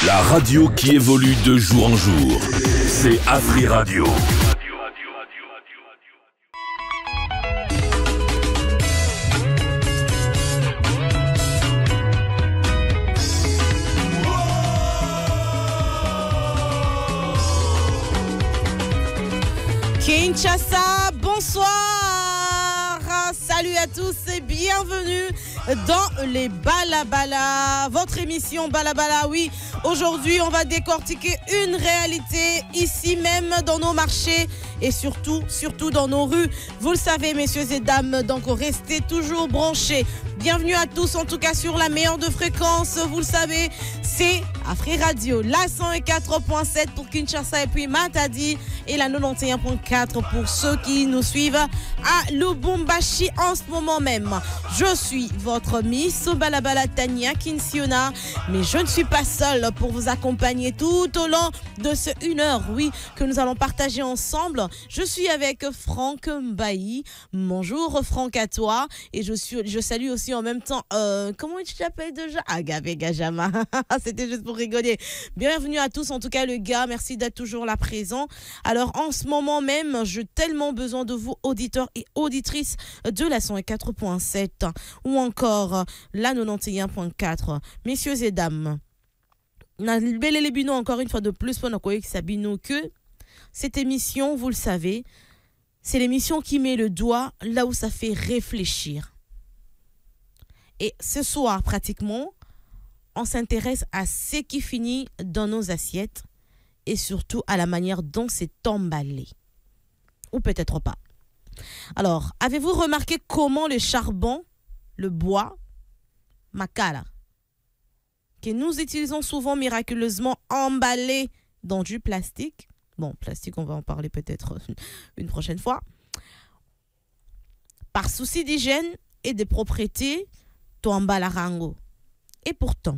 La radio qui évolue de jour en jour. C'est Afri Radio. Kinshasa, bonsoir. Salut à tous et bienvenue dans les Balabala, votre émission Balabala. Oui, aujourd'hui on va décortiquer une réalité ici même dans nos marchés et surtout dans nos rues. Vous le savez, messieurs et dames, donc restez toujours branchés. Bienvenue à tous, en tout cas sur la meilleure de fréquence, vous le savez, c'est Afri Radio, la 104.7 pour Kinshasa et puis Matadi et la 91.4 pour ceux qui nous suivent à Lubumbashi en ce moment même. Je suis votre Miss Balabala Tania Kinsiona, mais je ne suis pas seule pour vous accompagner tout au long de ce 1 heure, oui, que nous allons partager ensemble. Je suis avec Franck Mbaï. Bonjour Franck à toi et je salue aussi en même temps, comment tu t'appelles déjà? Agave Gajama. C'était juste pour rigoler. Bienvenue à tous, en tout cas le gars, merci d'être toujours là présent. Alors en ce moment même, j'ai tellement besoin de vous, auditeurs et auditrices de la 104.7 ou encore la 91.4. Messieurs et dames, les bino encore une fois de plus pour nous que cette émission, vous le savez, c'est l'émission qui met le doigt là où ça fait réfléchir. Et ce soir, pratiquement, on s'intéresse à ce qui finit dans nos assiettes et surtout à la manière dont c'est emballé. Ou peut-être pas. Alors, avez-vous remarqué comment le charbon, le bois, makala, que nous utilisons souvent miraculeusement emballé dans du plastique, bon, plastique, on va en parler peut-être une prochaine fois, par souci d'hygiène et de propreté, Toambalarango. Et pourtant,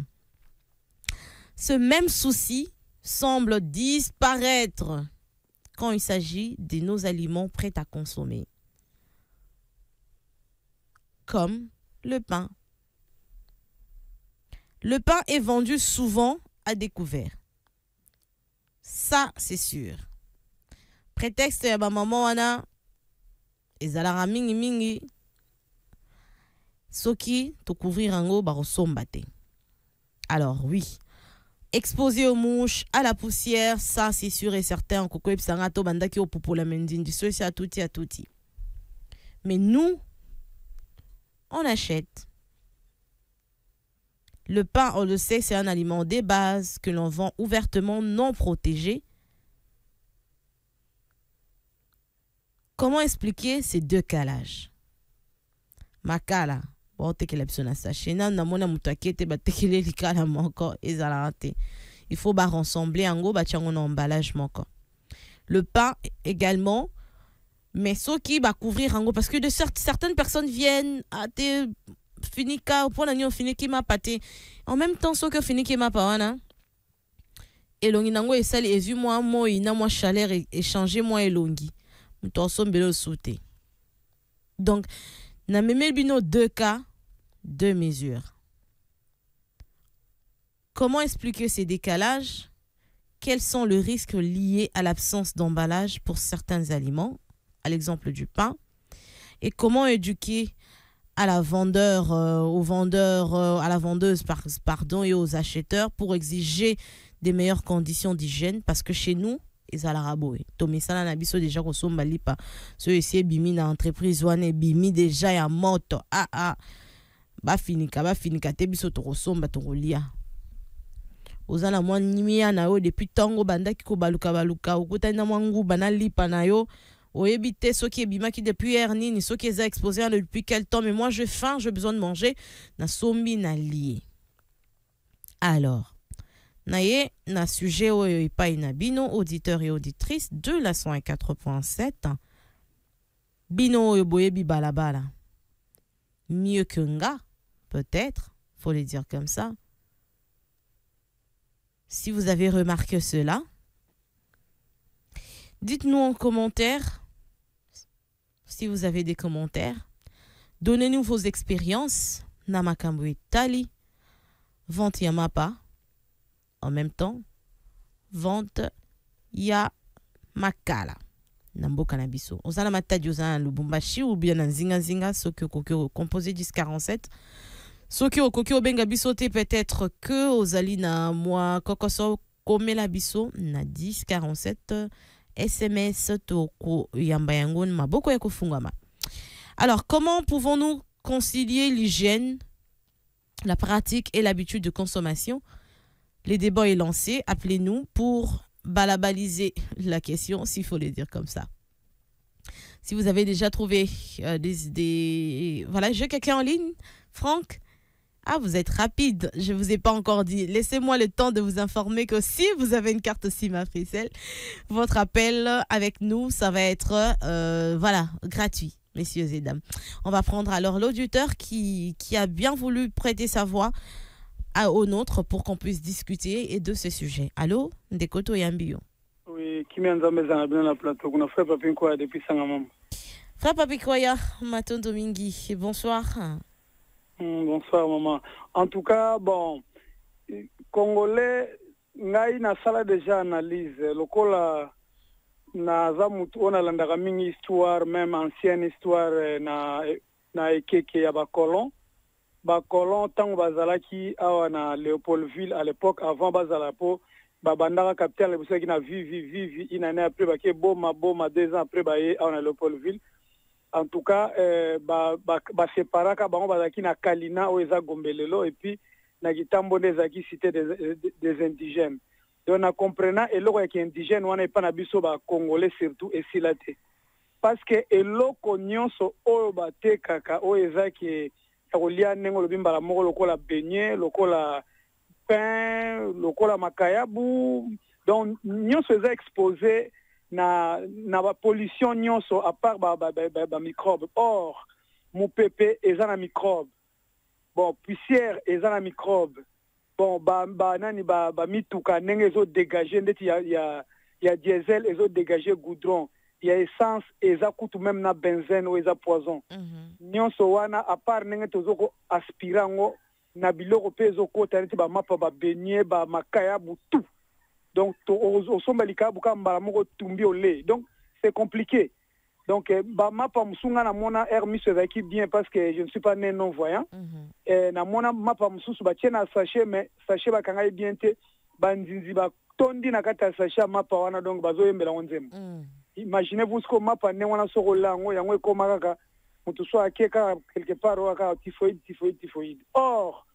ce même souci semble disparaître quand il s'agit de nos aliments prêts à consommer, comme le pain. Le pain est vendu souvent à découvert. Ça, c'est sûr. Prétexte ya ba maman wana ezalaka mingi soki to couvrir ango ba rosombate. Alors oui, exposé aux mouches, à la poussière, ça c'est sûr et certain. Koko epsanga to bandaki o popola mendindi so c'est à touti. Mais nous, on achète. Le pain, on le sait, c'est un aliment de base que l'on vend ouvertement non protégé. Comment expliquer ces deux calages? Makala, bon, te kelepsona sachet, na mona mutakete ba tekele likala moko ezalante. Il faut ba rassembler ango ba tiango na emballage moko. Le pain également, mais ce qui va couvrir ango parce que de certaines personnes viennent à te finika pour la nuit finiki ma pâté. En même temps ce que finiki ma pawana. Elongi nango esali ezu moi moi na moi chaleur échanger moi elongi. Donc, na même bino deux cas, deux mesures. Comment expliquer ces décalages? Quels sont les risques liés à l'absence d'emballage pour certains aliments, à l'exemple du pain? Et comment éduquer à la vendeur, aux vendeurs, à la vendeuse, pardon, et aux acheteurs pour exiger des meilleures conditions d'hygiène? Parce que chez nous, ezalaraboe to misala na biso déjà ko somba lipa so esi bimi na entreprise wane bimi déjà ya moto ba finika te biso to ko somba to kolia ozala mwa nimia na yo depuis tango bandaki ko baluka okuta na mwangu bana lipa na yo oyebi te soki ebima ki depuis hier nini soki eza exposé depuis quel temps, mais moi j'ai faim, j'ai besoin de manger na sombi na lié. Alors naye na sujet oyo epai na bino auditeurs et auditrices de la 104.7 bino oyo boyebi balabala mieux que nga peut-être, faut le dire comme ça. Si vous avez remarqué cela, dites-nous en commentaire si vous avez des commentaires. Donnez-nous vos expériences. Namakambo Tali, Vente Yamapa. en même temps vente ya makala na mboka na biso ozala matadi ozala na Lubumbashi ou bien na nzinga soki okoki composé 1047 soki okoki obenga biso te peut-être que ozali na mwa kokoso komela biso na 1047 SMS toko yamba yango maboko ya kofungama. Alors comment pouvons-nous concilier l'hygiène, la pratique et l'habitude de consommation? Le débat est lancé, appelez-nous pour balabaliser la question, s'il faut le dire comme ça. Si vous avez déjà trouvé Voilà, j'ai quelqu'un en ligne, Franck. Ah, vous êtes rapide, je ne vous ai pas encore dit. Laissez-moi le temps de vous informer que si vous avez une carte SIM Africell, votre appel avec nous, ça va être gratuit, messieurs et dames. On va prendre alors l'auditeur qui a bien voulu prêter sa voix au nôtre pour qu'on puisse discuter et de ce sujet. Allô, Ndekoto Yambio. Oui, qui m'a entendu dans la plateau. On a fait Papinkoya depuis Sangamam. Frère Papinkoya, Maton Domingi, bonsoir. Bonsoir, maman. En tout cas, bon, Congolais, ngai na sala déjà analyse. Lokola na zamutu ona landaka mingi histoire, même ancienne histoire na ekeke ya bakolon. Bakolon tango bazalaki awa na Léopoldville à l'époque avant bazala po babandaka capitale busa ki na vivi une année après baké boma 2 ans après baye awa na Léopoldville. En tout cas separaka bango bazaki na Kalina o eza Gombelelo et puis na Kitambo nezaki cité des indigènes. Donc na comprenant eloko ya indigène wana epa na biso ba congolais surtout esilate. Parce que eloko nyonso oyo batekaka o ezaki kolia nengo lobimba la moko lokola beignet, lokola pain, lokola makayabu. Donc nyonso eza exposé na ba pollution nyonso à part ba microbe. Or mon pépé eza na microbe. Bon poussière eza na microbe. Bon ba mituka nenge ezo dégager ndeti ya diesel ezo dégager goudron. Il y a essence eza kutu même na benzène ou eza poison. Nyonso wana à part nenge tozoko aspirango na biloko pe ezoko taneti ba mapa ba beignet ba makayabu tout. Donc au sombalika buka mbala moko tumbi au lait. Donc c'est compliqué. Donc ba mapa musunga na mona Hermis ezaki bien parce que je ne suis pas né non voyant. Et na mona mapa mususu ba tiena sachet mais sachet ba kangai bien te ba nzinzi ba tondi na kata sachet mapa wana donc bazo yembela onzema. Imaginez-vous ce que mapa ne wana soko lango yango ekoma kaka mutu so akeka quelque part waka typhoïde. Or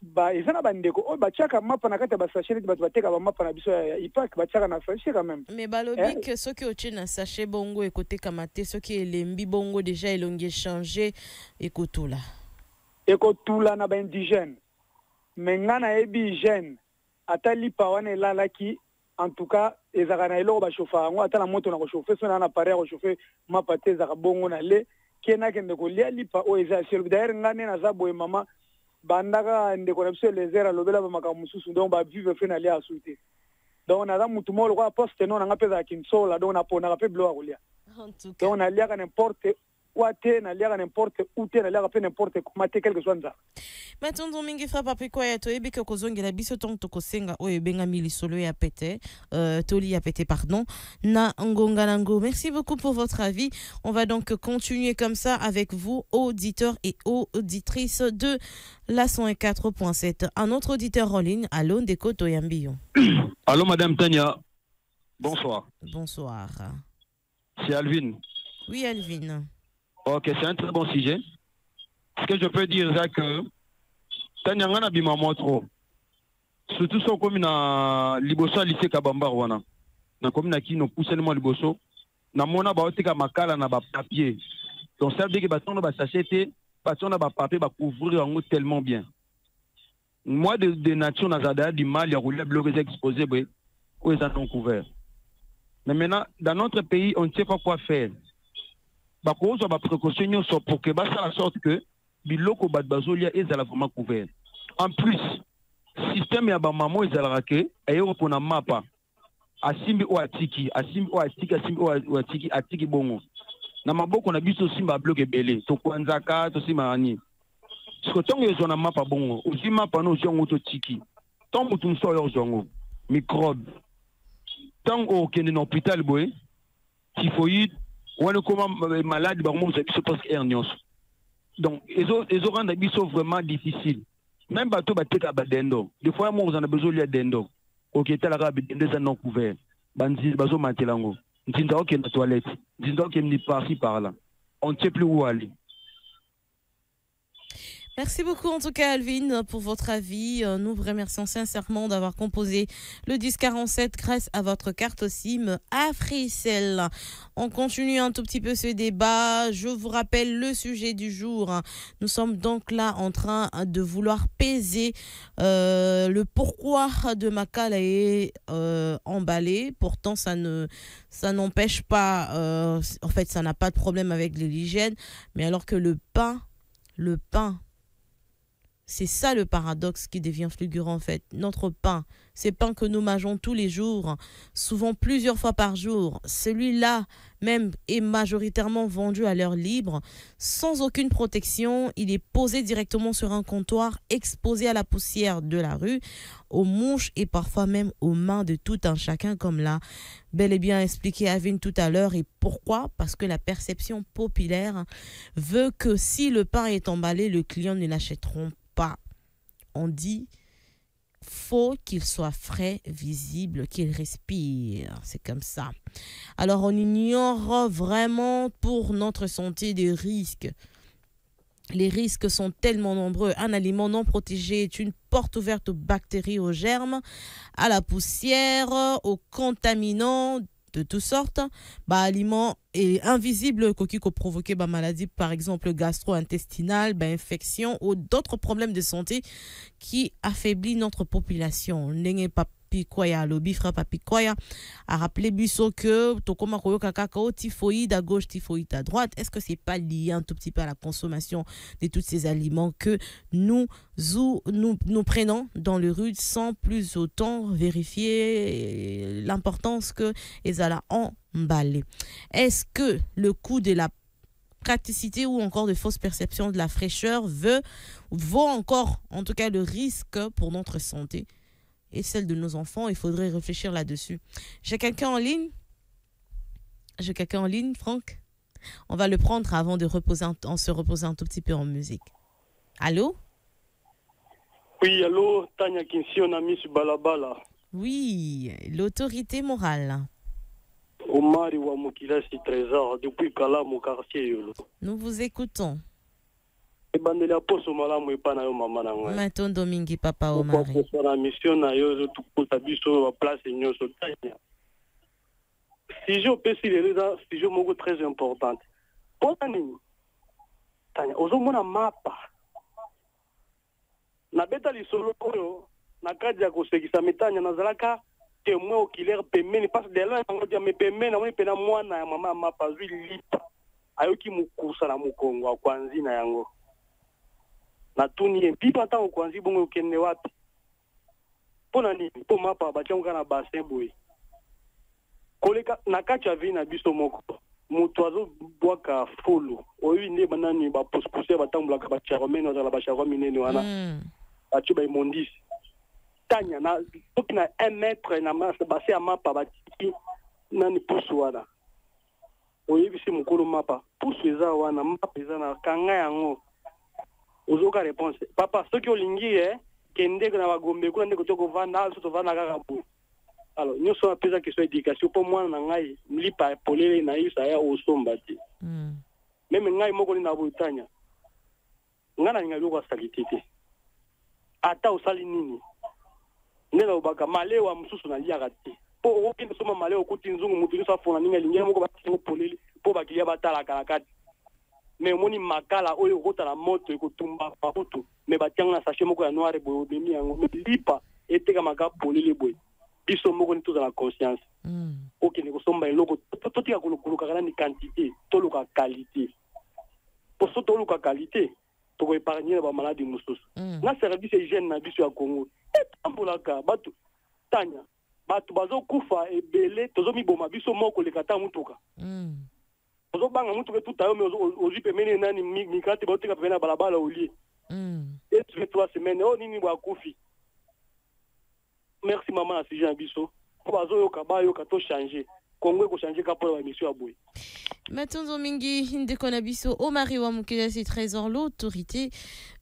ba ezana bandeko o ba chaka mapa na kata ba sachet ba bateka ba mapa na biso ya ipak ba chaka na sachet quand même. Mais balobi que ceux qui oche na sachet bongo et côté kamate ceux qui elembi bongo déjà elongi changer ekotula. Ekotula na ba indigène. Mais ngana ebi hygiène atali pa wana elalaki. En tout cas, les Aranaïlo va chauffer. On attend la moto na chauffer, son appareil à chauffer. Ma pâté zarabongo na le. Kena kende ko lia lipa o ezasiel. D'ailleurs, ngane na zabo e mama bandaka ndekonapse les airs lobela ba makamususu donc ba vivre fe na lia asuite. Donc on a da mutu mo lo poste non nga peza kinsola donc na pona ka pe blo a lia. En tout cas, donc on a lia n'importe ouate na lia n'importe où te na lia pe n'importe comment te quelque chose ça. Maintenant domingi fa Papinkoya to ebi ke kozongela biso tong to kosenga o ebenga mili solo ya pete toli ya pete pardon na ngonga nango. Merci beaucoup pour votre avis. On va donc continuer comme ça avec vous auditeurs et auditrices de la 104.7. Un autre auditeur en ligne, allô Ndekoto Yambio. Allô madame Tania. Bonsoir. Bonsoir. C'est Alvin. Oui Alvin. OK, c'est un très bon sujet. Ce que je peux dire c'est que Tanya ngana bima motro. Surtout so comme na liboso lycée Kabamba wana. Na comme na kino poussellement liboso. Na mona ba otika makala na ba papier. Donc ça veut dire que baton ba sachete, baton ba papier ba couvrir en tellement bien. Moi de nature na zada du mal ya rouler bloqué exposé où ils sont couverts. Mais maintenant dans notre pays on ne sait pas quoi faire. Ba cause ba précaution pour que ba ça la sorte que biloko badbazolia ezala vraiment couvert. En plus, système ya ba mamo ezala ke ayo pona mapa. Asimbi o atiki atiki bongo. Na maboko na biso simba bloke belé to kwanzaka to simba ani. Ce que tongo ezona mapa bongo, aussi mapa no zongo to tiki. tant mutum so yo jongo microbe tant au kende dans hôpital boy typhoïde ou le comment malade par moment c'est parce hernios donc les autres rendent sont vraiment difficiles même bateau batek à badendo des fois moi vous en a besoin de dendo OK tel arabe dendo ça non couvert banzi bazo matelango ntinda OK na toilette ntinda OK ni par-ci par là on ne sait plus où aller. Merci beaucoup en tout cas Alvin pour votre avis. Nous vous remercions sincèrement d'avoir composé le 1047 grâce à votre carte SIM Africell. On continue un tout petit peu ce débat. Je vous rappelle le sujet du jour. Nous sommes donc là en train de vouloir peser le pourquoi de Makala est emballé. Pourtant ça n'empêche pas, en fait ça n'a pas de problème avec l'hygiène. Mais alors que le pain, c'est ça le paradoxe qui devient fulgurant en fait. Notre pain, ces pains que nous mangeons tous les jours, souvent plusieurs fois par jour, celui-là même est majoritairement vendu à l'heure libre, sans aucune protection. Il est posé directement sur un comptoir, exposé à la poussière de la rue, aux mouches et parfois même aux mains de tout un chacun, comme l'a bel et bien expliqué Avin tout à l'heure. Et pourquoi? Parce que la perception populaire veut que si le pain est emballé, le client ne l'achèteront pas. On dit faut qu'il soit frais, visible, qu'il respire. C'est comme ça. Alors on ignore vraiment pour notre santé des risques. Les risques sont tellement nombreux. Un aliment non protégé est une porte ouverte aux bactéries, aux germes, à la poussière, aux contaminants de toutes sortes. Aliments et invisibles qui peuvent provoquer maladie, par exemple gastro-intestinale, infection ou d'autres problèmes de santé qui affaiblissent notre population. N'est pas Pikoya, le bifra papikoya a rappelé Busso que Tokoma Koyoka Kakao, typhoïde à gauche, typhoïde à droite. Est-ce que c'est pas lié un tout petit peu à la consommation de tous ces aliments que nous prenons dans le rue sans plus autant vérifier l'importance que les alla emballés? Est-ce que le coût de la praticité ou encore de fausses perceptions de la fraîcheur vaut encore, en tout cas, le risque pour notre santé et celle de nos enfants? Il faudrait réfléchir là-dessus. J'ai quelqu'un en ligne, Franck. On va le prendre avant de se reposer un tout petit peu en musique. Allô? Oui, allô, Tania Kinsi, on a mis sur Balabala. Oui, l'autorité morale. Omari wa Mukilasi Trésor, depuis Kala, mon quartier. Nous vous écoutons. Maintenant, Domingue Papa Omari. Si je peux si je me très importante. Pour Tania, ozomona mapa. Na beta lisolo oyo, na kadia kosekisa metanya nazalaka témoin oculaire pemeni parce de là ngodia me pemeni na pena mwana ya mama mapa zwi lipa. Ayoki mukusa na mukongo akwanzi na yango. Na tuni pipa ta okwanzi bongo okende wapi? Pona nini? Po mapa bachonga na bassin boy. Koleka na kacha vina biso moko. Mutu azo bwaka fulu. Oyi ne banani ba pousse batambula ka bacharomene za la bacharomene wana. Bachu ba imondisi. Tanya na toki na 1 mètre na masa basi ya mapa batiki nani pusu wana. Oyi bisi mukolo mapa. Pusu eza wana mapa eza na kanga yango. Ozoka réponse. Papa soki olingi kende na bagombe kuna ndeko toko vanda so to vanda kaka bu. Alors, nous sommes à la question d'éducation. Pour moi, nous avons pas polé na isa ya osomba ti. Même ngai moko ni na Bretagne. Ngana ngai ko salite te. Ata osali nini? Ndela obaka malewa mususu na liaka te. Po okende soma malewa kuti nzungu mutu so afona ninga lingi moko ba ko poleli po bakiya batala kala. Mais moni makala oyo kota la moto ekotumba pakutu. Mais batianga na sachet moko ya noir boyo demi yango. Lipa eteka maka poleli boy. Biso moko ni tous à la conscience. Ok, ne kosomba eloko to tika kolokoloka kana ni quantité, to loka qualité. Pour so to loka qualité, to ko épargner ba maladie mususu. Na service hygiène na biso ya Congo. Etambulaka batu Tanya. Batu bazo kufa ebele tozo miboma biso moko le kata mutuka. Ozo banga mutuka tout ayo mais ozi pemene nani mikate ba tika pena balabala olie. Et tu fais 3 semaines, oh nini ba kufi. merci maman à sujet Abisso. Bazo yoka ba yoka to changer. Congo ko changer ka pour la mission aboy. Matunzo mingi ndekona biso au mari wa mukela trésor l'autorité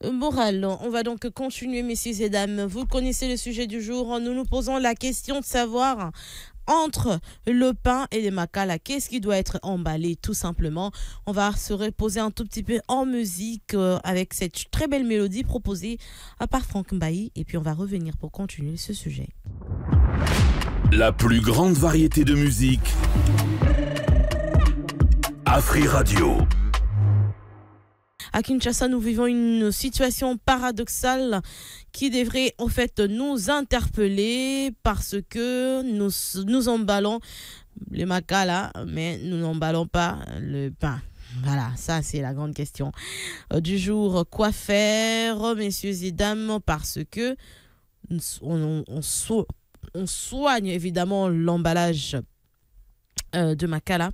morale. On va donc continuer, messieurs et dames. Vous connaissez le sujet du jour. Nous nous posons la question de savoir entre le pain et les makala, qu'est-ce qui doit être emballé tout simplement. On va se reposer un tout petit peu en musique avec cette très belle mélodie proposée par Franck Mbaye et puis on va revenir pour continuer ce sujet. La plus grande variété de musique. Afri Radio. À Kinshasa, nous vivons une situation paradoxale qui devrait en fait nous interpeller parce que nous emballons les makala, mais nous n'emballons pas le pain. Voilà, ça c'est la grande question du jour. Quoi faire, messieurs et dames, parce que on soigne évidemment l'emballage de makala,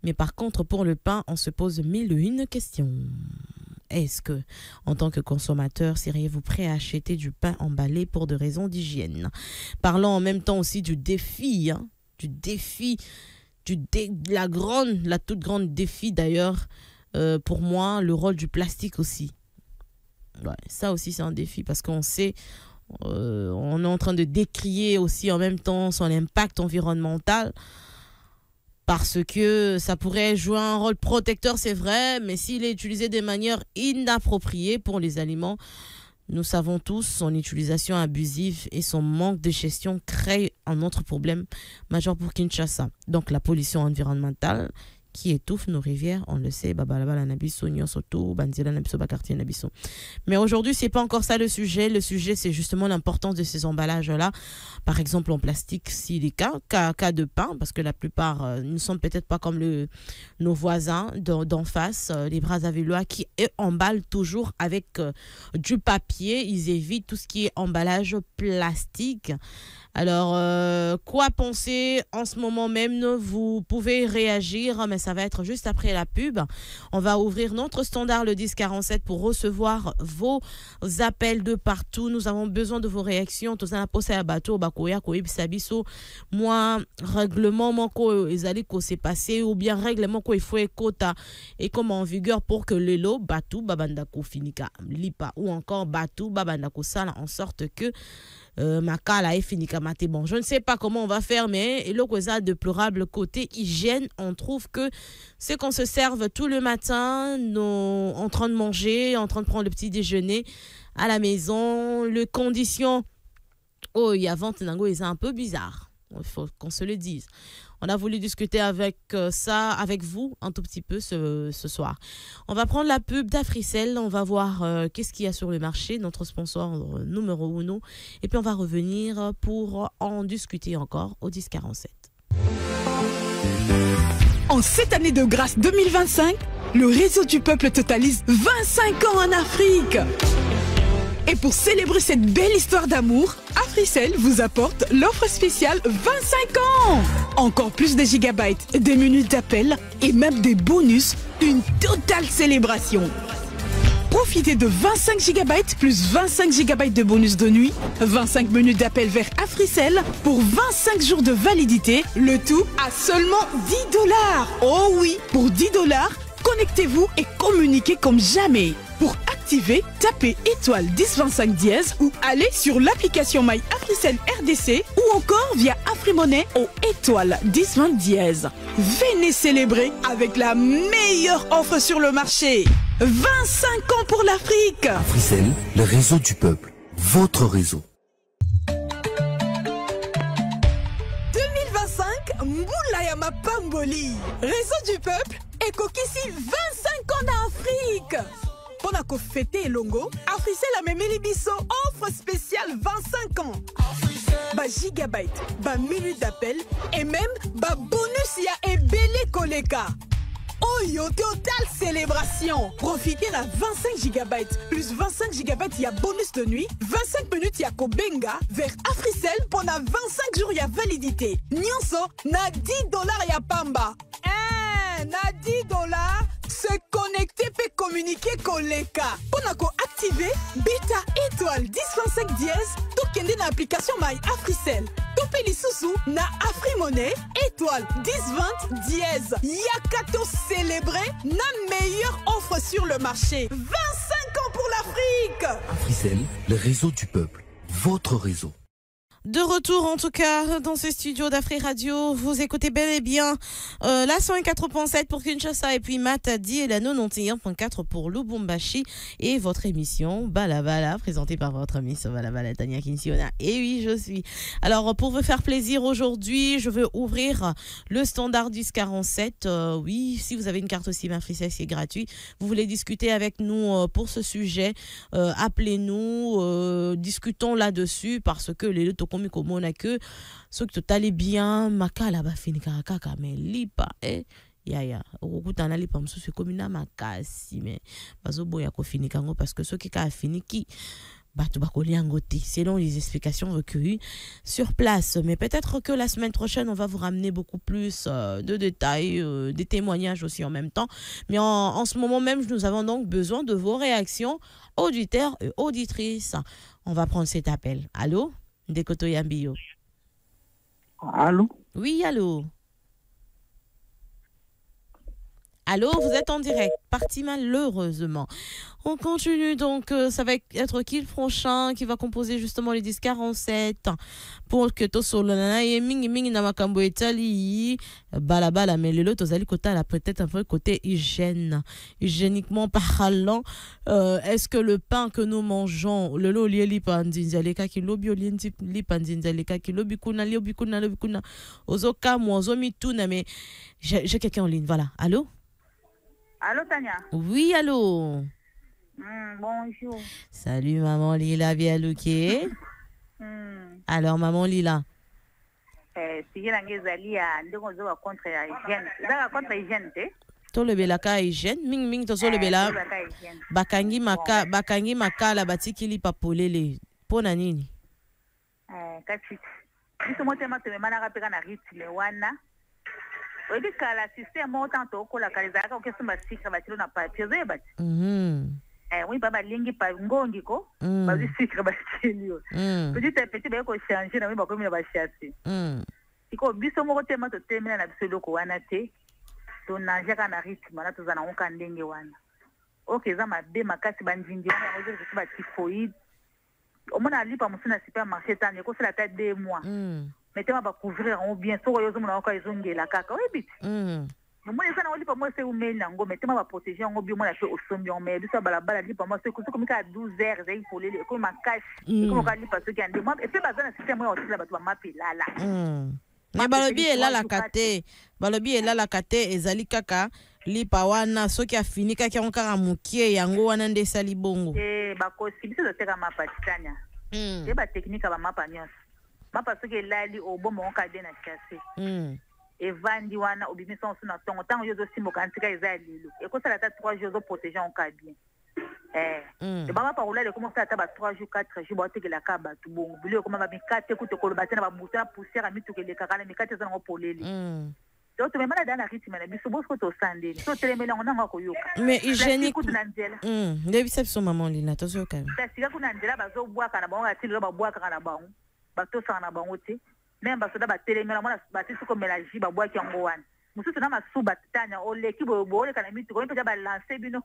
mais par contre pour le pain, on se pose 1001 questions. Est-ce que, en tant que consommateur, seriez-vous prêt à acheter du pain emballé pour des raisons d'hygiène? Parlons en même temps aussi du défi, la toute grande défi d'ailleurs, pour moi, le rôle du plastique aussi. Ouais, ça aussi c'est un défi parce qu'on sait, on est en train de décrier aussi en même temps son impact environnemental. Parce que ça pourrait jouer un rôle protecteur, c'est vrai, mais s'il est utilisé de manière inappropriée pour les aliments, nous savons tous, son utilisation abusive et son manque de gestion créent un autre problème majeur pour Kinshasa. Donc la pollution environnementale qui étouffe nos rivières, on le sait, mais aujourd'hui, c'est pas encore ça le sujet. Le sujet, c'est justement l'importance de ces emballages-là. Par exemple, en plastique, silica, cas de pain, parce que la plupart ne sont peut-être pas comme nos voisins d'en face, les Brazzavillois, qui emballent toujours avec du papier. Ils évitent tout ce qui est emballage plastique. Alors, quoi penser en ce moment même? Vous pouvez réagir, mais ça va être juste après la pub. On va ouvrir notre standard le 1047 pour recevoir vos appels de partout. Nous avons besoin de vos réactions. Moi, règlement ko s'est passé ou bien règlement ko il faut écouter et comme en vigueur pour que le lot batu babandako finika lipa ou encore batu babandako sala en sorte que makala est fini kamate. Bon, je ne sais pas comment on va faire, mais le causa déplorable côté hygiène, on trouve que c'est qu'on se serve tout le matin, en train de manger, en train de prendre le petit déjeuner à la maison, les conditions il y a vente nango est un peu bizarre. Il faut qu'on se le dise. On a voulu discuter avec vous un tout petit peu ce soir. On va prendre la pub d'Africel, on va voir qu'est-ce qu'il y a sur le marché, notre sponsor numéro 1, et puis on va revenir pour en discuter encore au 1047. En cette année de grâce 2025, le réseau du peuple totalise 25 ans en Afrique. Et pour célébrer cette belle histoire d'amour, Africell vous apporte l'offre spéciale 25 ans. Encore plus de gigabytes, des minutes d'appel et même des bonus, une totale célébration. Profitez de 25 gigabytes plus 25 gigabytes de bonus de nuit, 25 minutes d'appel vers Africell pour 25 jours de validité, le tout à seulement $10. Oh oui, pour $10, connectez-vous et communiquez comme jamais. Pour activer, tapez étoile 1025 dièse ou allez sur l'application My Africell RDC ou encore via AfriMoney au étoile 1020 dièse. Venez célébrer avec la meilleure offre sur le marché. 25 ans pour l'Afrique. Africell, le réseau du peuple. Votre réseau. 2025, Mboula Mapamboli. Réseau du peuple et Kokisi 25 ans d'Afrique. Pour fêter Longo, Africell a même Bisso offre spéciale 25 ans. Ba gigabyte, ba minute d'appel et même ba bonus ya ebele koleka. Oyo total célébration. Profitez la 25 gigabytes plus 25 gigabytes ya bonus de nuit, 25 minutes ya kobenga vers Africell pendant 25 jours ya validité. Nyonso na $10 ya pamba. Na $10 se connecter peut communiquer koleka. Pour activer beta étoile 1025 dièse tout kende na application My AfriCell. Topé lisusu na AfriMonnaie étoile 1020 dièse. Yaka to célébrer na meilleure offre sur le marché. 25 ans pour l'Afrique. AfriCell, le réseau du peuple. Votre réseau. De retour en tout cas dans ce studio d'Afri Radio, vous écoutez bel et bien la 104.7 pour Kinshasa et puis Matadi et la 91.4 pour Lubumbashi et votre émission Balabala présentée par votre Miss Balabala Tania Kinsiona. Et oui, je suis. Alors pour vous faire plaisir aujourd'hui, je veux ouvrir le standard 1047. Oui, si vous avez une carte SIM AfriCell, c'est gratuit. Vous voulez discuter avec nous pour ce sujet, appelez-nous, discutons là-dessus parce que les comme on a que ce que tu allais bien makala ba fini kaka mais lipa ya okutana lipa msusu comme na makasi mais bazo boya ko fini kango parce que ce qui a fini qui batu bakoliango te selon les explications recueillies sur place. Mais peut-être que la semaine prochaine on va vous ramener beaucoup plus de détails, des témoignages aussi en même temps. Mais en ce moment même nous avons donc besoin de vos réactions, auditeurs et auditrices. On va prendre cet appel. Allô? Dekoto Yambio. Allô? Oui, allô? Allô, vous êtes en direct. Parti malheureusement. On continue donc, ça va être qui le prochain qui va composer justement les 1047 pour que to solana et mingi na makambo etali balabala mais le lot ozali kota la peut-être un peu côté hygiéniquement parlant. Est-ce que le pain que nous mangeons le lo lieli pandinzaleka ki lobi olienti li pandinzaleka ki lobi kuna ozoka mozo mituna mais j'ai quelqu'un en ligne, voilà. Allô? Allô, Tania? Oui, allô? Bonjour. Salut, maman Lila, bien looké. Alors, maman Lila? Si je n'ai contre hygiène. Vous contre hygiène, to le belaka hygiène, ming to so le bela. Bakangi maka la batikili papolele. Pona nini? Kati. Biso motema to memana kapeka na rythme wana. Obi kala système autant to ko la kalizaka okesumba sikra batilo na papier zeba. Oui baba lingi pa ngongi ko bazi sikra batilo. Petit à petit ba ko changer na ba ko mina ba chassi. Iko biso moko tema to temela na biso loko wana te. To nanjaka na rythme na to zana onka ndenge wana. Okay za mabe makasi banjinji wana ozo ba typhoïde. Omona lipa musuna supermarché tane ko sala ta 2 mois. Mettez-moi à couvrir bien. So yo zomona ko ezongela kaka. Oui bit. Moi ça na olipa moi c'est umena ngo mettez-moi à protéger ngo bio moi la fait au sombion mais biso balabala lipa moi c'est comme à 12 heures il faut les comme ma cache comme ka lipa ceux qui en moi et puis bazana système moi aussi la batu mapi lala. Mais balobi est là la kate. Balobi est là la kate ezali kaka lipa wana soki afini kaka onkara mukie yango wana nde sali bongo. Ba ko sibiso de teka mapa tanya. Ba technique ba mapa nyos. Mapa soki lali au bon moment ka na chasse. Et vandi wana obimisa on na tongo tango yo zo simboka antika ezali lilo. Et ko sala ta 3 jours zo protéger on ka bien. Et ba mapa ola de commencer à ta ba 3 jours 4 jours ba teke la ka ba tu bongo. Bilo ko ma mikate ku to ko ba tena ba buta poussière mi to ke le kaka na mikate zo ngo poleli. Donc tu me mala dans la rythme na biso bosko to sandeli. So telemela ngona ngako yoka. Mais hygiénique. Ndebi sa maman lina to zo ka. Ta sika kuna ndela ba zo bwa kana ba ngo atili ba bwa kana ba ngo. Bato sana bango te même basoda ba telemela mona batisi ko mélange ba boaki yango wana mususu na masuba tanya oleki bo ole kana mitu ko mpe ba lancer bino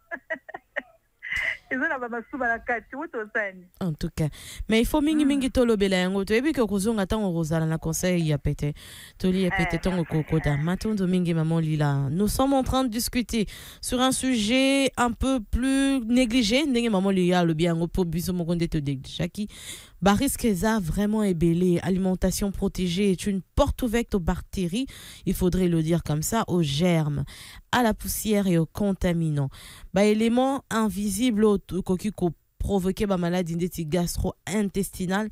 ezona ba masuba na kati woto sani en tout cas mais il faut mingi tolobela yango to ebi ko kozonga tango rozala na conseil ya pete toli ya pete tango kokoda matondo mingi maman Lila. Nous sommes en train de discuter sur un sujet un peu plus négligé ndenge maman Lila le bien ngo po biso mo konde to Jackie. Barisqueza vraiment ébélé. Alimentation protégée est une porte ouverte aux bactéries, il faudrait le dire comme ça, aux germes, à la poussière et aux contaminants. Éléments invisibles au kokiko provoquer maladie gastro-intestinale,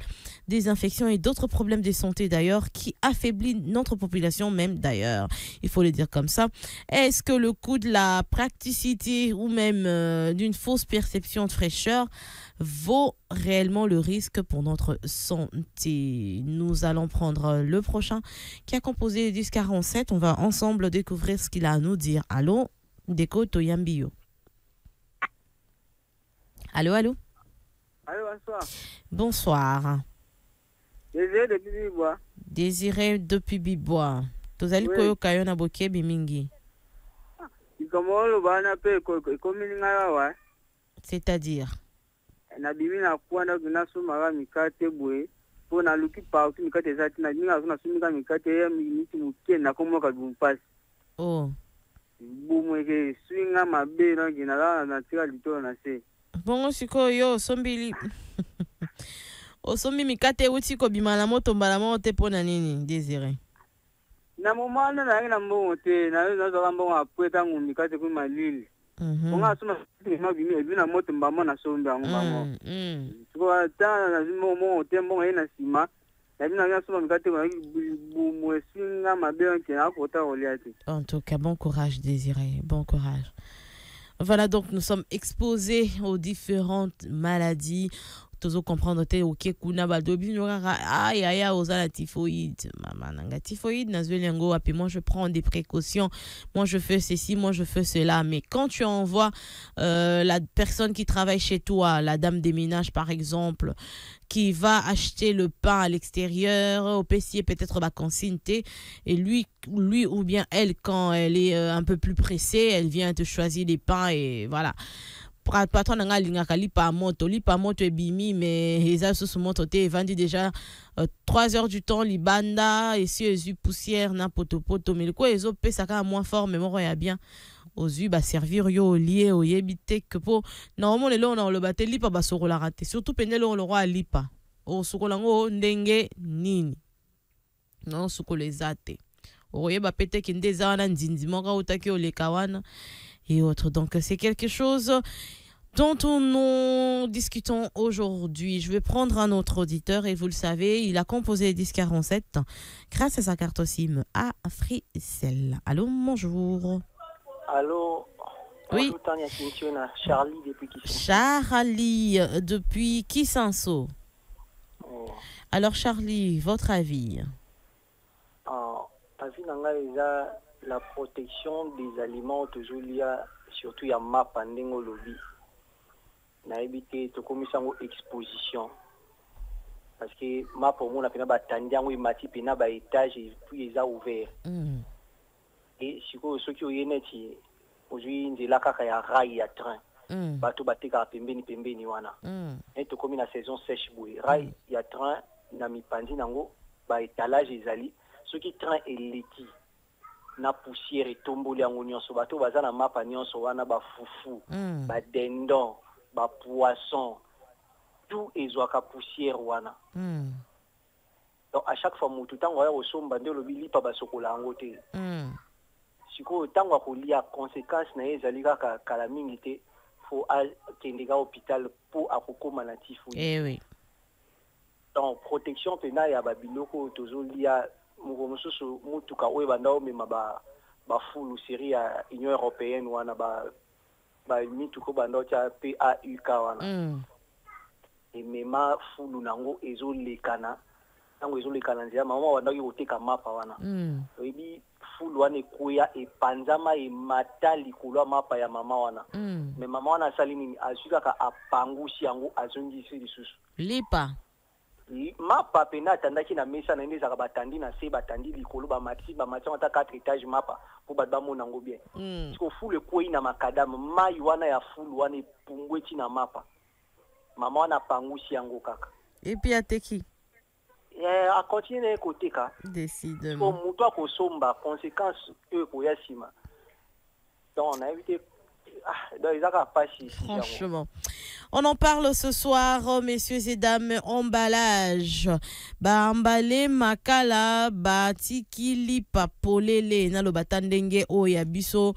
des infections et d'autres problèmes de santé d'ailleurs qui affaiblit notre population même d'ailleurs. Il faut le dire comme ça. Est-ce que le coût de la praticité ou même d'une fausse perception de fraîcheur vaut réellement le risque pour notre santé? Nous allons prendre le prochain qui a composé 1047. On va ensemble découvrir ce qu'il a à nous dire. Allô, Deko Toyambio. Allô, allô. Allô, bonsoir. Bonsoir. Désiré depuis Bibois. Désiré depuis Bibois. Tozali koyo kayo na bokebi mingi. Ikamolo bana pe komini ngala C'est-à-dire na bimi na kwanda kuna sumara mikate bwe po na luki partout mikate zati na minga kuna sumika mikate ya miniti muke na komo ka bumpasi. Oh. Bumweke swinga mabe na ginala na tira litoro na se. Bongo sikoyo sombili. Osombi mikate uti ko bimala moto mbala moto pona nini Désiré? Na momana na mbongo te na zo mbongo apweta ngu mikate ku malili. Bonga suma ma bimi ebina moto mbama na sombi angu mbamo. Siko ta na zimo te mbongo ina sima. Na bina ya suma mikate ko bumwe swinga mabe nke na kota oliati. En tout cas, bon courage Désiré, bon courage. Voilà, donc nous sommes exposés aux différentes maladies. Tozo comprendre te oké kuna badobi nyora aya ozala typhoïde mama nanga typhoïde nazwelengo api moi je prends des précautions, moi je fais ceci, moi je fais cela, mais quand tu envoies la personne qui travaille chez toi, la dame des ménages par exemple, qui va acheter le pain à l'extérieur au pessier peut-être ba consigne et lui ou bien elle quand elle est un peu plus pressée, elle vient te choisir des pains et voilà. Patron nanga lingaka lipa moto e bimi mais eza sous moto te vendu déjà 3 heures du temps libanda et si ezu poussière na poto mais le quoi ezo pesa ka moins fort mais moko ya bien ozu ba servir yo lié o yebite que po normalement le on le batte lipa ba sorola raté surtout pendelo le roi lipa o sukolango ndenge nini non sukolezate o yeba pete kinde za na nzinzi moka utaki o lekawana et autres. Donc, c'est quelque chose dont nous discutons aujourd'hui. Je vais prendre un autre auditeur et vous le savez, il a composé 1047 grâce à sa carte SIM à Africell. Allô, bonjour. Allô. Oui. Charlie depuis Kisanso. Charlie depuis Kisanso. Oh. Alors, Charlie, votre avis? Avis n'a la protection des aliments toujours lié surtout il y a ma pending au lobby na éviter to commission exposition parce que ma pour moi na pena ba tandiango imati pena ba étage et puis ils a ouvert et siko ceux qui oyineti aujourd'hui ndela kaka ya rail ya train bato bateka pembeni wana et to komi na saison sèche boy rail ya train na mipandi nango ba étalage ezali ceux qui train eleti na poussière et tomboli yango nyonso bato baza na mapa nyonso wana ba fufu ba dindon ba poisson tout ezwaka poussière wana donc à chaque fois mutu tango ya osomba nde lobi lipa basokola yango te siko tango akolia conséquence na ezali kaka kala mingi te faut akende ka hôpital pour akokoma na typhoïde. Eh oui. Donc protection pena ya babiloko tozolia mususu mutuka oyo bandao mema ba fulu série ya Union européenne wana ba mituko bandao cha PAUK wana et mema fulu nango ezolekana nango ezolekana nzia mama wanda yo koteka mapa wana oyebi fulu wana ekoya epanzama emata likolo mapa ya mama wana mais mama wana asali nini azwikaka apangusi yango azongisi lisusu lipa mapa pena atandaki na mesa na ende zaka batandi na se batandi likolo ba mati ata 4 étages mapa pour ba mona ngo bien siko fulu ekoi na makadam mai wana ya fulu wana epungweti na mapa mama wana pangusi yango kaka et puis ateki a continuer koteka décidément ko muto akosomba conséquence ekoya sima donc on a évité franchement. On en parle ce soir, messieurs et dames, emballage. Ba emballé makala ba tikili papolele na lo batandenge o ya biso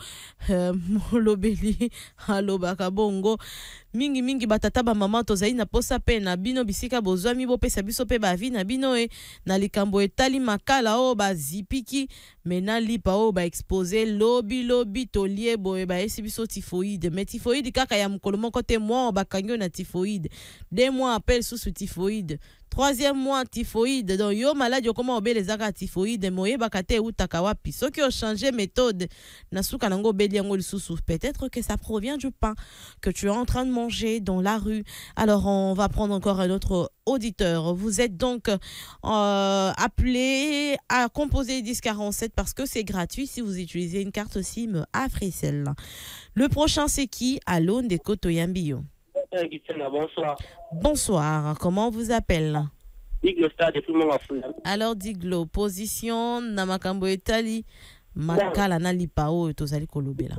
molobeli alo bakabongo mingi batata ba mama tozai na posa pe na bino bisika bozwami bo pesa biso pe ba vi na bino na likambo etali makala o ba zipiki mena lipa o ba exposer lobi tolie boye ba esi biso typhoïde mais typhoïde kaka ya mukolo moko te moi ba kangyo na typhoïde 2 mois appel sous typhoïde Troisième mois, typhoïde. Donc, yo malade, yo comment obé les aga typhoïde, moye bakate ou takawapi. Ceux qui ont changé méthode, nasuka nango beliango lisusu. Peut-être que ça provient du pain que tu es en train de manger dans la rue. Alors, on va prendre encore un autre auditeur. Vous êtes donc appelé à composer 1047 parce que c'est gratuit si vous utilisez une carte SIM Africell. Le prochain, c'est qui? Allô, Ndeko Toyambio. Bonsoir. Bonsoir, comment on vous appelle? Diglo Stade de tout le monde en foule. Alors Diglo, position Namakambo Etali, Makala na lipao tozali kolobela.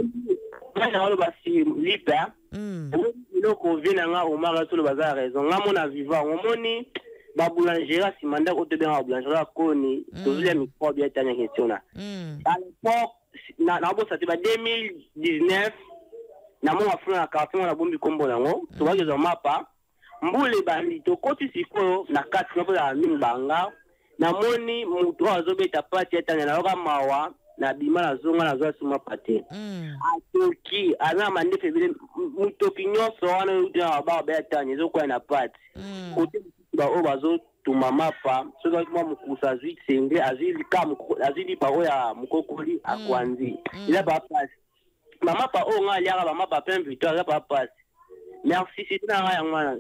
Na olo basi lipa. Ilo ko vina nga o mara tout le bazar raison. Nga mona vivant, o moni ba boulangera si manda ko te bien ba boulangera koni, tozuli micro bien tanya question na. À l'époque na bo ça te ba 2019 na mo afuna na carton na bombi kombo nango to ba zo mapa mbule bandi to koti siko na kati na bola mimbanga na moni mutu azobeta pati etanya na yoka mawa na bima na zonga na zo suma pate atoki ana mande febile mutoki nyoso wana uta ba ba etanya zo kwa na pati kote ba o bazo tuma mapa so ga kuma mukusa zwi senge azili kam azili pa o ya mukokoli akwanzi ila ba pasi maman pas au maman pas plein victoire pas passe. Merci c'est rien.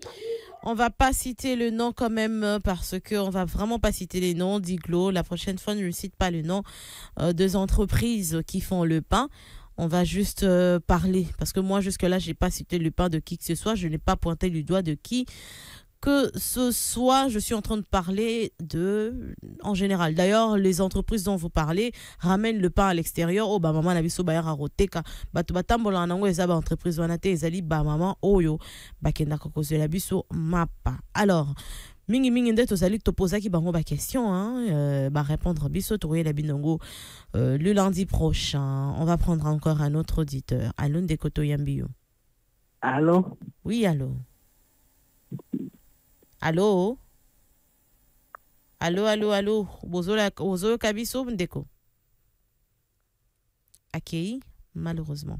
On va pas citer le nom quand même parce que on va vraiment pas citer les noms d'Iglo. La prochaine fois ne cite pas le nom des entreprises qui font le pain. On va juste parler parce que moi jusque là j'ai pas cité le pain de qui que ce soit. Je n'ai pas pointé le doigt de qui que ce soit, je suis en train de parler en général. D'ailleurs, les entreprises dont vous parlez ramènent le pain à l'extérieur. Oh, bah, maman, na biso bayar aroteka. Bah, tu batambola nango ezaba entreprise wanate ezali ba maman oyo. Bah, kenda kokose la biso mapa. Alors, mingi nde tozali topozaki bango ba question, hein. Bah, répondre biso toye la binongo le lundi prochain. On va prendre encore un autre auditeur. Allô, Ndeko Toyambio. Allô? Oui, allô. Allô? Allô? Bozo kabiso Ndeko. Akei, malheureusement.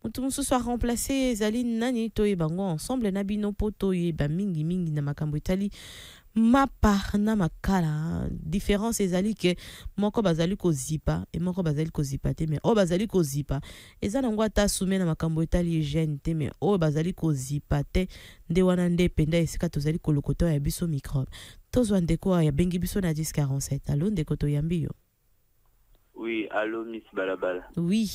Mutu soit remplacé Zaline Nani Toye Bango ensemble Nabino Poto Yeba mingi na makambo Itali. Mapa na makala différence ezali ke moko bazali ko zipa et moko bazali ko zipate mais o bazali ko zipa ezana ngwa ta soume na makambo Itali gente mais o bazali ko zipate nde wana nde penda esika tozali ko lokoto ya biso microbe tozwa ndeko ya bengi biso na 1047. Allô Ndeko Toyambio. Oui, allô Miss Balabala. Oui,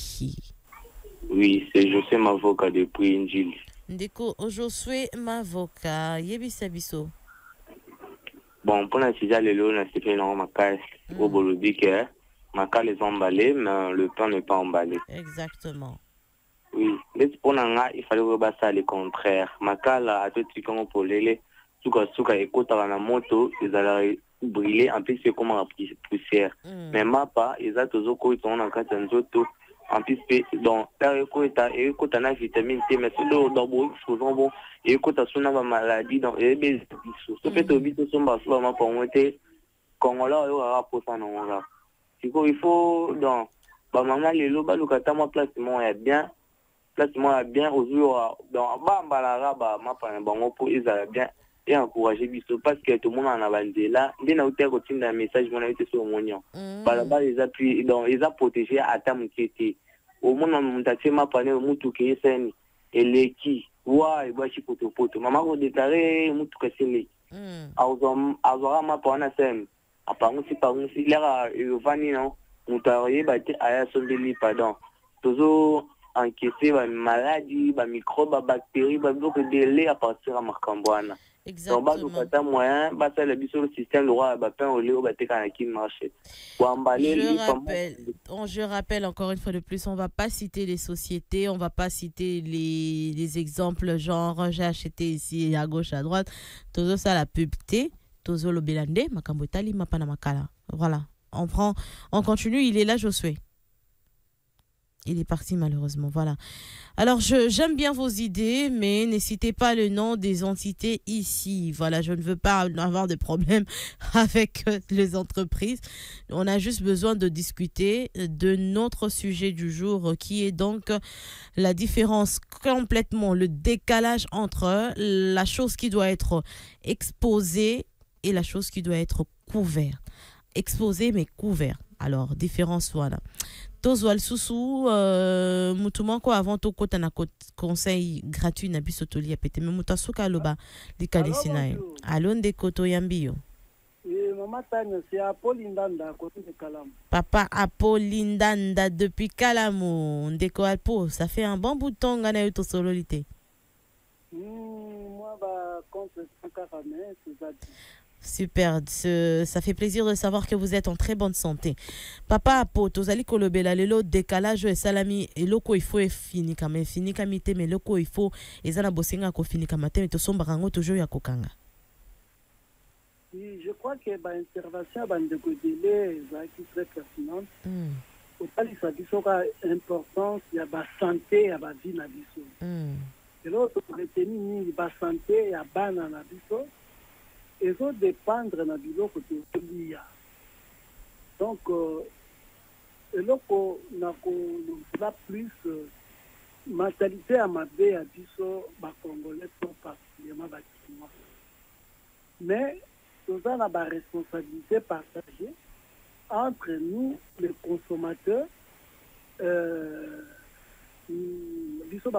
c'est José Mavoka depuis Njili. Ndeko José Mavoka yebisa biso. Bon, pour la cija lelo na fait non makas au bolodi que makas les emballés mais le pain n'est pas emballé. Exactement. Oui, mais pour nanga il fallait rebasser le contraire. Makas là à tout truc comme pour lele suka ekota na moto ils allaient brûler en plus c'est comme en poussière. Mais mapa ils a toujours quoi ils sont en cas nzoto en plus donc là ekota na vitamine T mais c'est dans souvent bon et quand tu as une maladie dans les bébés ça fait au bito somba souvent pour monter quand là il aura pour ça non là il faut donc bah maman les loba le kata moi placement est bien aux jours dans bambala ba ma pas bon pour ils allaient bien et encourager biso parce que tout le monde en a validé là dès na uté continue un message mon été sur monnion là les appuis donc ils a protégé à tam qui était au monde on t'a fait ma panel mutu qui est saine et les qui ouais il va chez poto maman on déclaré mutu que c'est les azora ma pana sem apparemment si par si là vani non mutarié bâti aya sondeli pardon toujours encaisser ba maladie ba microbe ba bactéries ba donc délai à partir à marcambouana. Exactement. Donc bah moyen bah ça le biso le système le roi bah pain au lait au bah t'es qui marché. Pour emballer je rappelle encore une fois de plus, on va pas citer les sociétés, on va pas citer les exemples genre j'ai acheté ici à gauche à droite. Tout ça la pubté, tout le belande makambo tali mapana makala. Voilà, on continue, il est là Josué. Il est parti malheureusement, voilà. Alors, j'aime bien vos idées, mais ne citez pas le nom des entités ici. Voilà, je ne veux pas avoir de problème avec les entreprises. On a juste besoin de discuter de notre sujet du jour, qui est donc la différence complètement, le décalage entre la chose qui doit être exposée est la chose qui doit être couverte. Exposée mais couverte. Alors, différence voilà. Tozwal Soussou, moutouma ko avant to kota na conseil gratuit na biso toli apete mais mutasuka loba likalisina yo. Allo ndeko to yambio. Maman Tanya, c'est Apollindanda côté de Kalam. Papa Apollindanda depuis Kalamo, ndeko Alpo, ça fait un bon bout de temps ngana yo to sololité. Moi bah contre 140 c'est ça. Super, ça fait plaisir de savoir que vous êtes en très bonne santé. Papa Apo, tozali kolobela lelo décalage et salami et loko il faut fini quand même fini kamite mais loko il faut ezana bosenga ko fini kamate mais to somba rango toujours ya kokanga. Oui, je crois que l'intervention de Godélé est très pertinente. Autant il s'agit de l'importance de la santé et de la vie. Et l'autre, pour retenir la santé et la vie, ils vont dépendre de la vie de l'IA. Donc, l'autre, on a plus mentalité à ma vie à Bisso, Congolais, particulièrement bâtiment. Mais, nous avons la responsabilité partagée entre nous, les consommateurs, les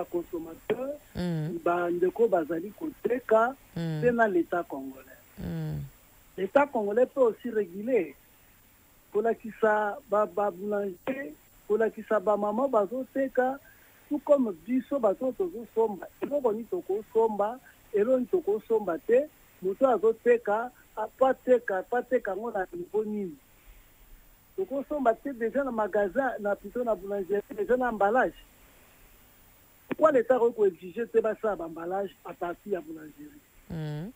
consommateurs, c'est dans l'État congolais. L'État congolais peut aussi réguler. Pour la qui ça va boulanger, pour la qui ça va maman, tout comme biso bato tozo somba, eloko ni toko somba, eloko ni toko somba te, moto azoteka apateka ngona niveau nini. Toko somba te déjà na magasin, na plutôt na boulangerie, déjà na emballage. Pourquoi l'État peut exiger te ça emballage à partir de la boulangerie?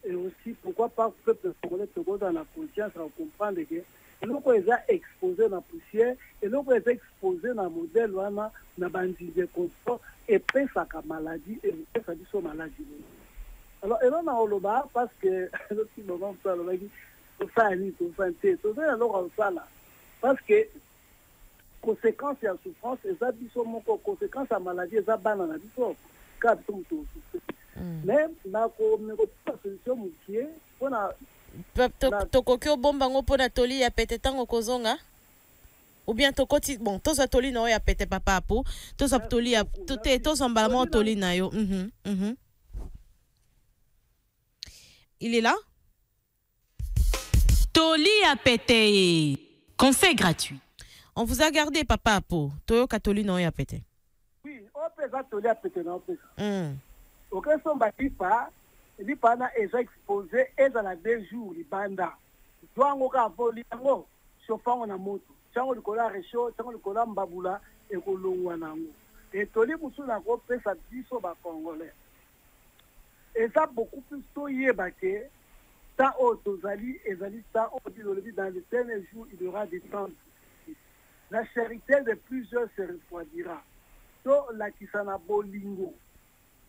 Et aussi pourquoi pas le peuple congolais toko dans la conscience à comprendre que eloko eza exposé dans la poussière, eloko eza exposé dans le modèle wana na bandi de confort et pesaka maladie et pesa biso maladie. Alors et là on a oloba parce que le petit moment ça le dit tout ça ni tout santé tout ça alors ça là parce que conséquences et souffrance eza biso moko conséquences à maladie eza bana na biso ka biso muto mais na ko solution mukie pona tokokyo bomba ngo pona toli ya pete tango kozonga ou bien tokoti bon toza toli na ya pete papa apo toza toli ya tote toza mbalama toli na yo. Il est là. Toli à pété. Conseil gratuit. On vous a gardé, papa Apo. Toyo Katoli non ya pété. Oui, on peut ça toli à pété non peut. Ok, son batipa, il pas na est exposé et dans la 2 jours il banda. Doango ka voli ngo chauffant na moto. Chango likola réchaud, chango likola mbabula et ko longwa nango. Et toli musu na ko pesa biso ba congolais. Et ça beaucoup plus tôt yébake, tant au tozali, et tant au dit dans les derniers jours, il y aura des temps. La charité de plusieurs se refroidira. So la kisana bolingo.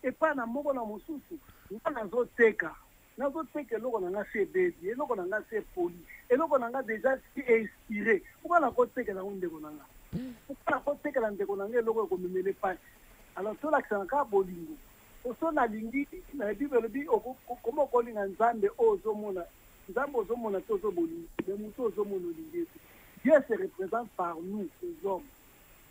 Et pas na moko na mosusu. Nous nazo teka. Nazo teka loko na se baby, loko na se poli. Et loko na déjà si inspiré. Pourquoi na ko teka na ndeko na nga? Pourquoi na ko teka na ndeko na nga loko ko memele pas. Alors so la kisana ka bolingo. Oso na lingi na Bible bi comment kolinga nzambe ozomona nzambe ozomona tozo bolingi mais muto ozomona lingi Dieu se représente par nous les hommes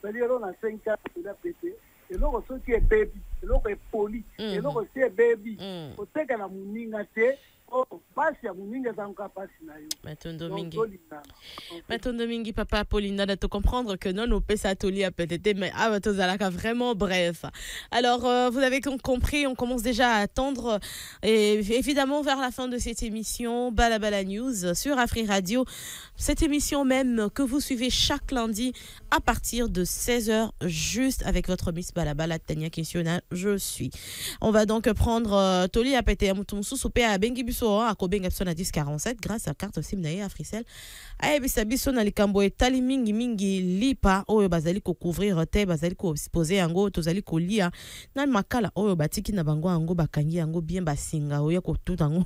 c'est-à-dire on a 5 ans de la pété et l'autre ce qui est baby l'autre est poli et l'autre c'est baby oteka na muninga te pasi ya muninga zanka pasi na yo Matondo mingi papa Pauline de te comprendre que non, nous pèse toli à peut-être, mais tozalaka vraiment bref. Alors, vous avez compris, on commence déjà à attendre, et évidemment, vers la fin de cette émission, Balabala News sur Afri Radio. Cette émission même que vous suivez chaque lundi à partir de 16h, juste avec votre Miss Balabala Tania Kessiona, je suis. On va donc prendre Toli à pété à Moutoumsou, soupé à Bengibuso, à Kobenga à 1047, grâce à carte Simnae Africell. Ayebisa biso na likambo etali mingi lipa oyo bazali ko couvrir te bazali ko exposer yango tozali ko lia na makala oyo batiki na bango yango bakangi yango bien basinga oyo ko tout yango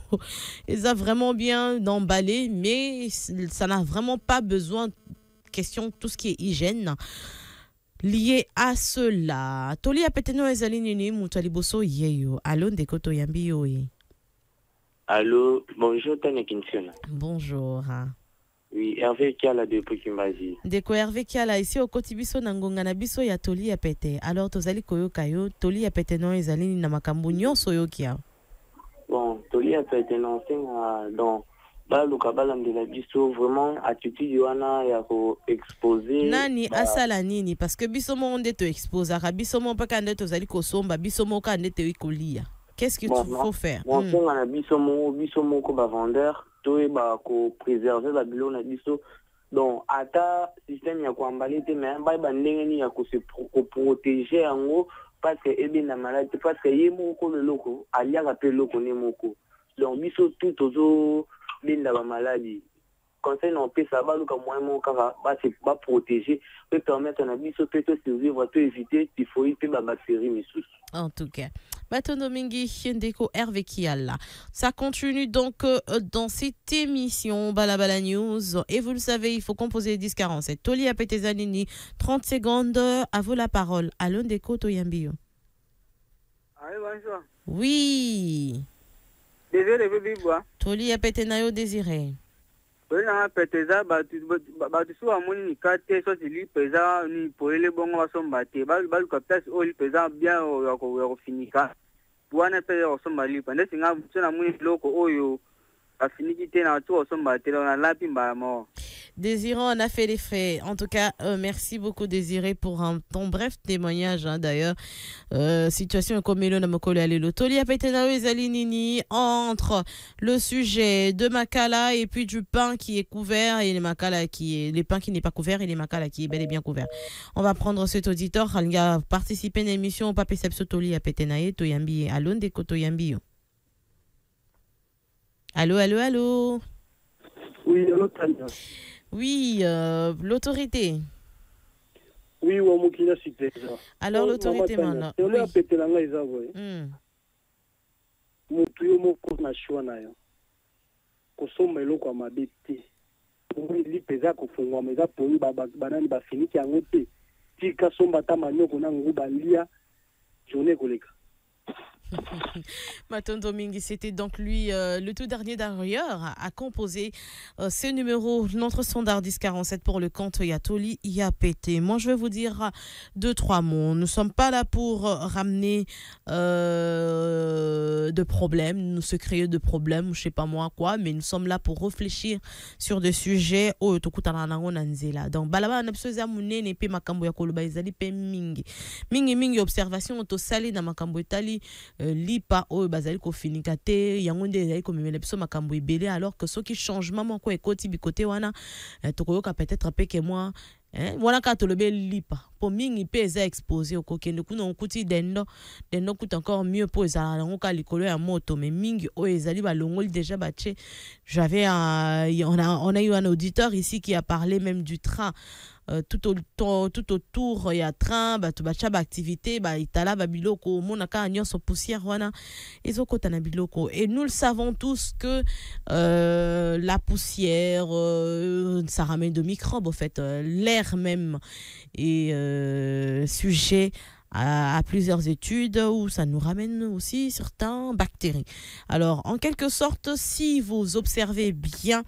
ils ont vraiment bien emballé mais ça n'a vraiment pas besoin question tout ce qui est hygiène lié à cela. Toli a pété no ezali nini mutali boso yeyo allo ndeko to yambi yo. Allô, bonjour Tania Kinson. Bonjour. Oui, Hervé Kiala depuis Kimbazi. Deko Hervé Kiala ici au Kotibiso Nangonga na biso ya toli ya pete. Alors tozali koyoka yo toli ya pete non ezali na makambo nyonso yo kia. Bon, toli ya pete non c'est donc baluka balandela biso vraiment attitude wana ya ko exposer nani asala nini parce que biso mo nde to expose ka biso mo pa kande tozali kosomba biso mo kande te ikolia. Qu'est-ce que tu faut faire? Bon, on a biso mo ko ba vendeur to e ba ko préserver la bilo na biso. Donc ata système ya ko ambalite mais ba ndenge ni ya ko se protéger yango parce que ebe na maladie parce que yemo ko le loko aliaka pe loko ne moko. Donc biso tout ozo binda ba maladie. Conseil non peut ça va luka moins mon kaka ba protéger peut permettre na biso peut survivre peut éviter typhoïde peut ba bactéries misous. En tout cas, Batondo Mingi Ndeko Hervé Kiala. Ça continue donc dans cette émission Balabala News. Et vous le savez, il faut composer 1047. Toli Apetezanini, 30 secondes. À vous la parole. Allô Ndeko Toyambio. Allez, bonjour. Oui. Désiré, bébé, bois. Toli Apetenayo Désiré. Oui, na peteza batu so amoni ni kate so li peza ni poele bongo wasomba te ba kaptas o li peza bien ya ko finika wana pe o somba li pande singa tsona muni loko oyo afiniki te na to somba te na lapi mba mo. Désiré, on a fait les frais. En tout cas, merci beaucoup Désiré pour ton bref témoignage. Hein, d'ailleurs, situation comme Melo Namokole Alelo Toli Apetenao Ezalinini entre le sujet de Makala et puis du pain qui est couvert et les pains qui n'est pas couvert et les Makala qui est bel et bien couvert. On va prendre cet auditeur. Il a participé à l'émission Pape Sepso Toli Apetenae Toyambi Alon de Kotoyambi. Allô, allô, allô. Oui, allô, Tania. Oui, l'autorité. Oui, ou Mokina Cité. Alors, l'autorité maintenant. Oui. Mutu yo moko na shwana yo. Kosoma eloko mabe te. Li peza kofungwa meza poli banani bafiniki yango te. Tika somba ta manyoko na nguba lia journée koleka. Matondo Mingi, c'était donc lui, le tout dernier d'ailleurs, a composé ce numéro, notre standard 1047 pour le compte Yatoli Yapete. Moi, je vais vous dire 2-3 mots. Nous ne sommes pas là pour ramener de problèmes, nous se créer de problèmes, je ne sais pas moi quoi, mais nous sommes là pour réfléchir sur des sujets. Donc, balaba na psoza munene pe makambo ya koloba ezali pe mingi observation to sali na makambo etali lipa o bazali ko finika te yango nde ezali ko memela biso makambo ebele alors que soki changement moko ekoti bikote wana tokoyoka peut-être peke moi wana ka tolobe lipa po mingi pe eza exposé okokende kuna okuti dendo kuta encore mieux po ezala nango ka likolo ya moto mais mingi o ezali balongoli déjà bache. On a eu un auditeur ici qui a parlé même du train. Tout autour il y a train bacha activité itala biloko monaka nyonso poussière wana ezokota na biloko et nous le savons tous que la poussière ça ramène de microbes en fait, l'air même est sujet à plusieurs études où ça nous ramène aussi certains bactéries. Alors en quelque sorte, si vous observez bien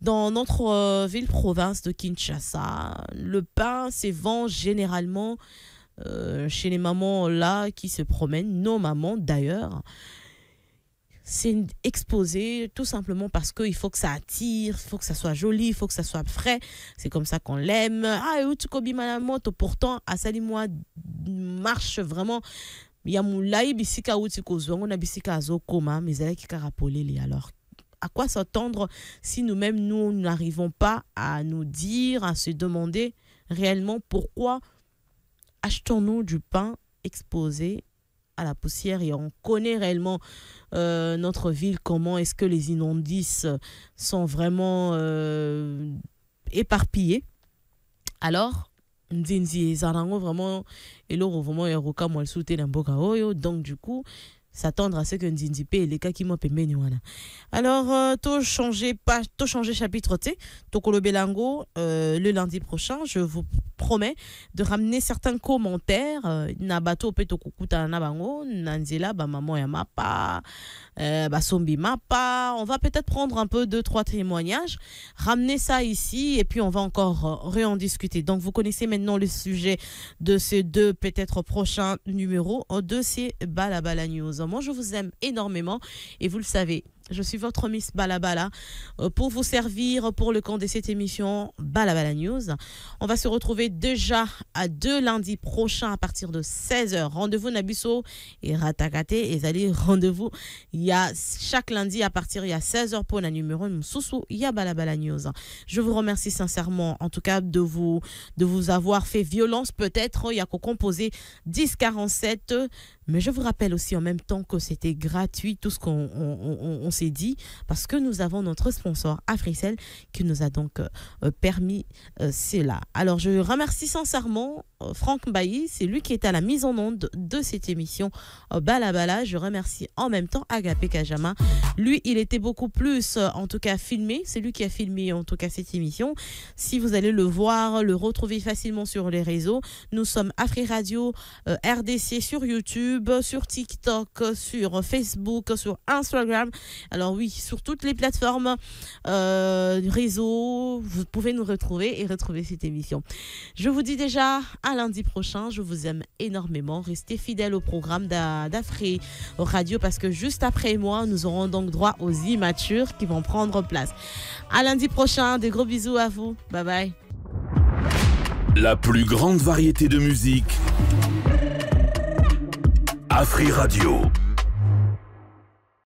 dans notre ville-province de Kinshasa, le pain se vend généralement chez les mamans là qui se promènent, nos mamans d'ailleurs. C'est exposé tout simplement parce qu'il faut que ça attire, il faut que ça soit joli, il faut que ça soit frais. C'est comme ça qu'on l'aime. Ah, Utukobi Malamoto, pourtant, Asali moi marche vraiment. Il y a moulaï bisika utikozo, on a bisika azokoma, mais elle qui carapolé alors. À quoi s'attendre si nous-mêmes, nous n'arrivons pas à nous dire, à se demander réellement pourquoi achetons-nous du pain exposé à la poussière et on connaît réellement notre ville, comment est-ce que les immondices sont vraiment éparpillés. Alors, Nzinzi Zarango vraiment, et l'euro vraiment est roca moi le souté d'un boka oyo, donc du coup, s'attendre à ce que Nzinzi paye les cas qui m'ont payé. Alors, tout changer chapitre T, Tokolo Belango, le lundi prochain, je vous promets de ramener certains commentaires. Nabato peto kukuta nabango, nanzela ba maman ya mapa, ba sombi mapa. On va peut-être prendre un peu 2-3 témoignages, ramener ça ici et puis on va encore en discuter. Donc vous connaissez maintenant le sujet de ces deux peut-être prochains numéros de ces Balabala News. Moi je vous aime énormément et vous le savez. Je suis votre Miss Balabala pour vous servir pour le compte de cette émission Balabala News. On va se retrouver déjà à 2 lundis prochains à partir de 16h. Rendez-vous Nabiso et Ratakate et allez rendez-vous. Il y a chaque lundi à partir il y a 16h pour la numéro Msousou, il y a Balabala News. Je vous remercie sincèrement en tout cas de vous avoir fait violence peut-être. Il y a qu'au composer 1047. Mais je vous rappelle aussi en même temps que c'était gratuit tout ce qu'on s'est dit parce que nous avons notre sponsor Africell qui nous a donc permis cela. Alors je remercie sincèrement Franck Bailly, c'est lui qui est à la mise en onde de cette émission Balabala. Je remercie en même temps Agapé Kajama. Lui, il était beaucoup plus en tout cas filmé. C'est lui qui a filmé en tout cas cette émission. Si vous allez le voir, le retrouver facilement sur les réseaux. Nous sommes Afri Radio, RDC sur YouTube, sur TikTok, sur Facebook, sur Instagram. Alors oui, sur toutes les plateformes réseaux, vous pouvez nous retrouver et retrouver cette émission. Je vous dis déjà à lundi prochain. Je vous aime énormément. Restez fidèles au programme d'Afri Radio parce que juste après moi, nous aurons donc droit aux immatures qui vont prendre place. À lundi prochain. Des gros bisous à vous. Bye bye. La plus grande variété de musique. Afri Radio.